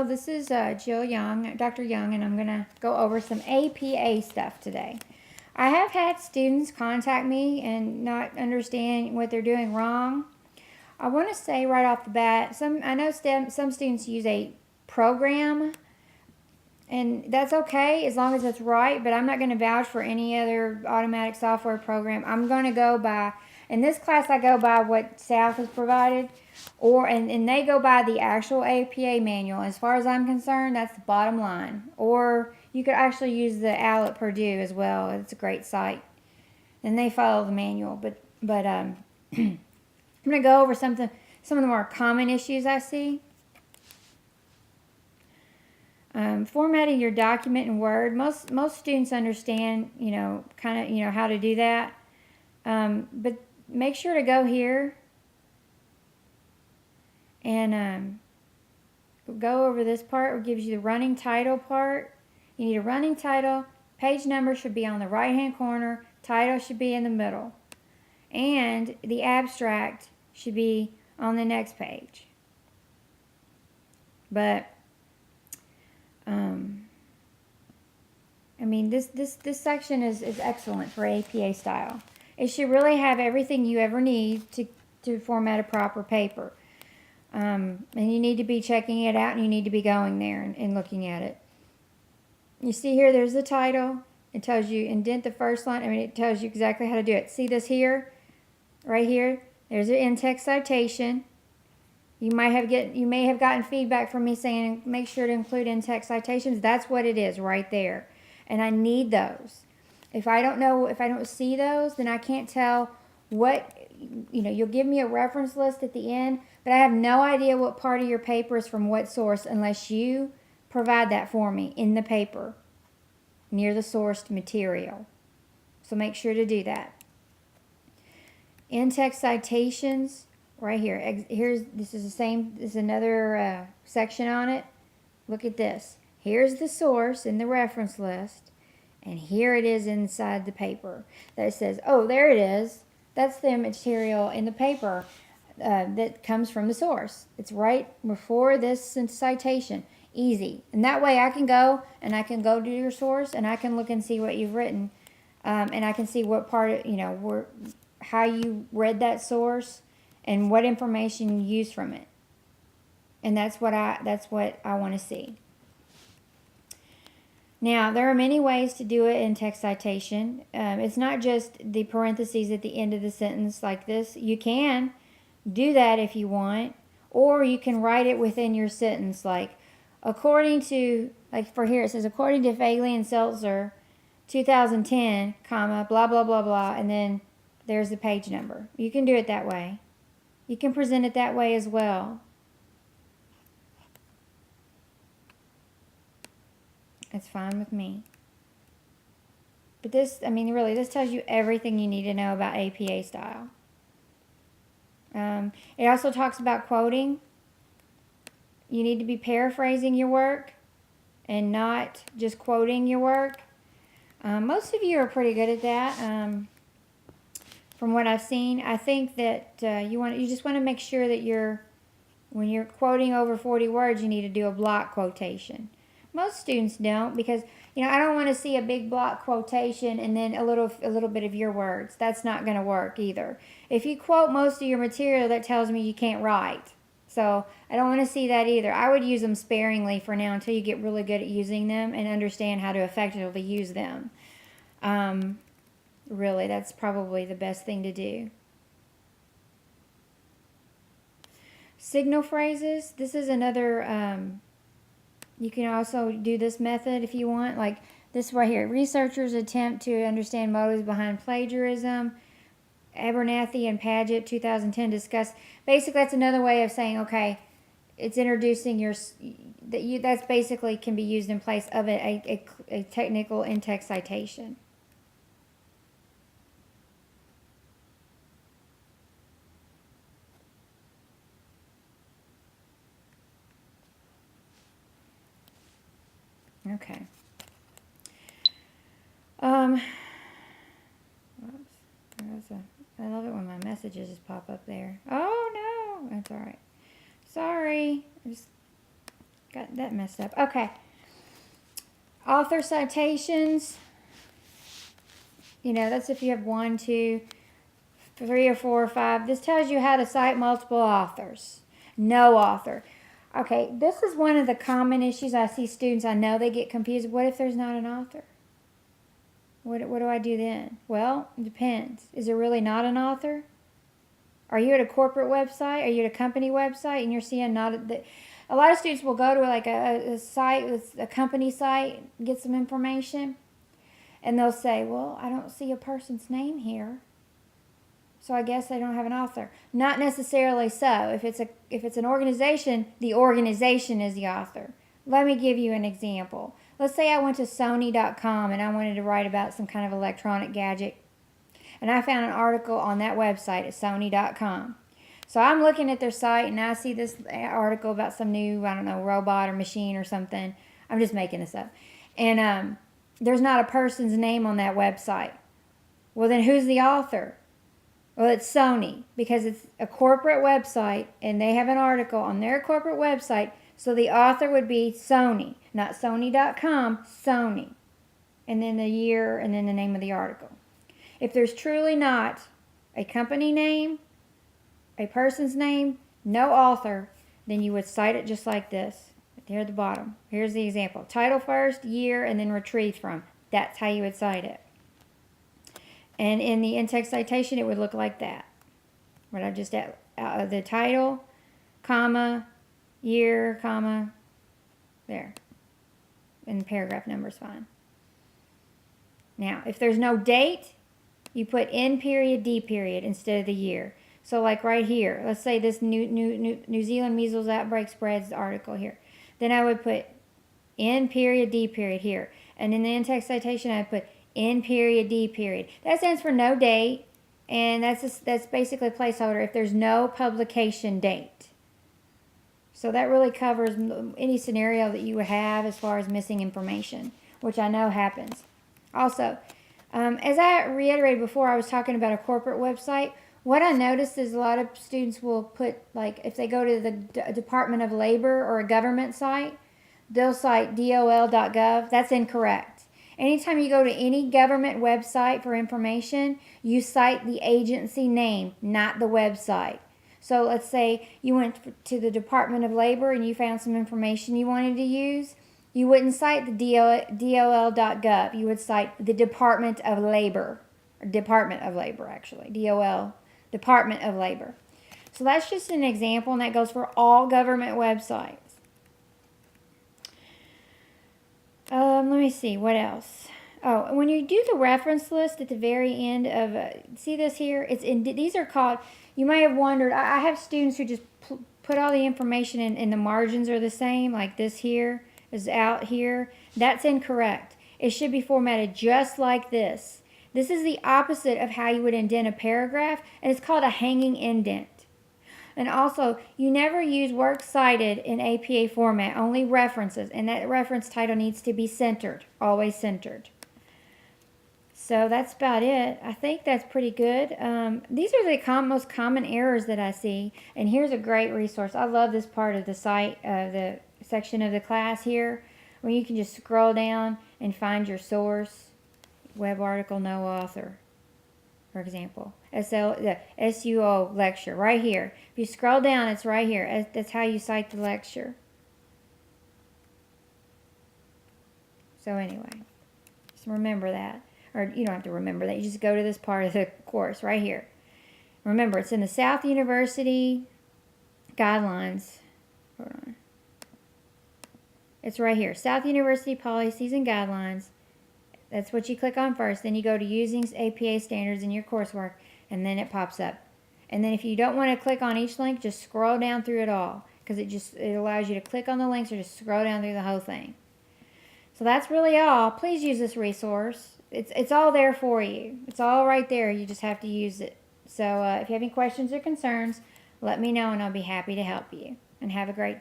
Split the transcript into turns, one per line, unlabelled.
this is Jill Young, Dr. Young, and I'm going to go over some APA stuff today. I have had students contact me and not understand what they're doing wrong. I want to say right off the bat, I know some students use a program, and that's okay as long as it's right, but I'm not going to vouch for any other automatic software program. I'm going to go by, in this class I go by what South has provided, and they go by the actual APA manual. As far as I'm concerned, that's the bottom line. Or you could actually use the OWL at Purdue as well. It's a great site. And they follow the manual. But I'm going to go over some of the more common issues I see. Formatting your document in Word. Most students understand, how to do that. But make sure to go here and go over this part. It gives you the running title part. You need a running title. Page number should be on the right hand corner. Title should be in the middle. And the abstract should be on the next page. But this section is excellent for APA style. It should really have everything you ever need to format a proper paper. And you need to be checking it out, and you need to be going there and looking at it. You see here, there's the title. It tells you indent the first line. It tells you exactly how to do it. See this here? Right here? There's an in-text citation. You may have gotten feedback from me saying make sure to include in-text citations. That's what it is right there. And I need those. If I don't see those, then I can't tell what, you'll give me a reference list at the end, but I have no idea what part of your paper is from what source unless you provide that for me in the paper near the sourced material. So make sure to do that. In-text citations. Right here. This is another section on it. Look at this. Here's the source in the reference list, and here it is inside the paper. That says, oh, there it is. That's the material in the paper that comes from the source. It's right before this citation. Easy. And that way I can go to your source, and I can look and see what you've written, and I can see what part, how you read that source, and what information you use from it. And that's what I want to see. Now, there are many ways to do it in text citation. It's not just the parentheses at the end of the sentence like this. You can do that if you want, or you can write it within your sentence, like according to, like for here it says, according to Fagley and Seltzer, 2010, comma, blah, blah, blah, blah, and then there's the page number. You can do it that way. You can present it that way as well. It's fine with me. But this tells you everything you need to know about APA style. It also talks about quoting. You need to be paraphrasing your work and not just quoting your work. Most of you are pretty good at that. From what I've seen, I think that you just want to make sure that when you're quoting over 40 words, you need to do a block quotation. Most students don't, because I don't want to see a big block quotation and then a little bit of your words. That's not going to work either. If you quote most of your material, that tells me you can't write. So I don't want to see that either. I would use them sparingly for now until you get really good at using them and understand how to effectively use them. Really, that's probably the best thing to do. Signal phrases. This is another, you can also do this method if you want. Like this right here. Researchers attempt to understand motives behind plagiarism. Abernathy and Paget, 2010, discuss. Basically, that's another way of saying, okay, it's introducing that's basically can be used in place of a technical in-text citation. Okay. I love it when my messages just pop up there. Oh no, that's all right. Sorry. Got that messed up. Okay. Author citations. You know, that's if you have 1, 2, 3 or 4 or 5. This tells you how to cite multiple authors. No author. Okay, this is one of the common issues I see students. I know they get confused. What if there's not an author? What do I do then? Well, it depends. Is there really not an author? Are you at a corporate website? Are you at a company website and you're seeing not a lot of students will go to like a site, a company site, get some information, and they'll say, well, I don't see a person's name here, so I guess they don't have an author. Not necessarily so. If it's an organization, the organization is the author. Let me give you an example. Let's say I went to Sony.com and I wanted to write about some kind of electronic gadget, and I found an article on that website at Sony.com. So I'm looking at their site and I see this article about some new, I don't know, robot or machine or something. I'm just making this up. And there's not a person's name on that website. Well, then who's the author? Well, it's Sony, because it's a corporate website and they have an article on their corporate website. So the author would be Sony, not Sony.com, Sony. And then the year and then the name of the article. If there's truly not a company name, a person's name, no author, then you would cite it just like this. Here at the bottom. Here's the example. Title first, year, and then retrieved from. That's how you would cite it. And in the in-text citation, it would look like that. What I just at the title, comma, year, comma, there. And the paragraph number is fine. Now, if there's no date, you put N period, D period instead of the year. So like right here, let's say this New Zealand measles outbreak spreads article here. Then I would put N period, D period here. And in the in-text citation, I put N period, D period. That stands for no date, and that's basically a placeholder if there's no publication date. So that really covers any scenario that you would have as far as missing information, which I know happens. Also, as I reiterated before, I was talking about a corporate website. What I noticed is a lot of students will put, like, if they go to the Department of Labor or a government site, they'll cite dol.gov. That's incorrect. Anytime you go to any government website for information, you cite the agency name, not the website. So let's say you went to the Department of Labor and you found some information you wanted to use. You wouldn't cite the dol.gov. You would cite the Department of Labor. Or Department of Labor, actually. DOL, Department of Labor. So that's just an example, and that goes for all government websites. Let me see, what else? Oh, when you do the reference list at the very end of, see this here? These are called, you may have wondered, I have students who just put all the information in the margins are the same, like this here is out here. That's incorrect. It should be formatted just like this. This is the opposite of how you would indent a paragraph, and it's called a hanging indent. And also, you never use works cited in APA format, only references, and that reference title needs to be centered, always centered. So that's about it. I think that's pretty good. These are the most common errors that I see, and here's a great resource. I love this part of the site, the section of the class here, where you can just scroll down and find your source. Web article, no author, for example. SUO lecture, right here. If you scroll down, it's right here. That's how you cite the lecture. So anyway, just remember that. Or you don't have to remember that. You just go to this part of the course right here. Remember, it's in the South University guidelines. Hold on. It's right here. South University Policies and Guidelines. That's what you click on first. Then you go to using APA standards in your coursework, and then it pops up. And then if you don't want to click on each link, just scroll down through it all, because it allows you to click on the links or just scroll down through the whole thing. So that's really all. Please use this resource. It's all there for you. It's all right there. You just have to use it. So if you have any questions or concerns, let me know, and I'll be happy to help you. And have a great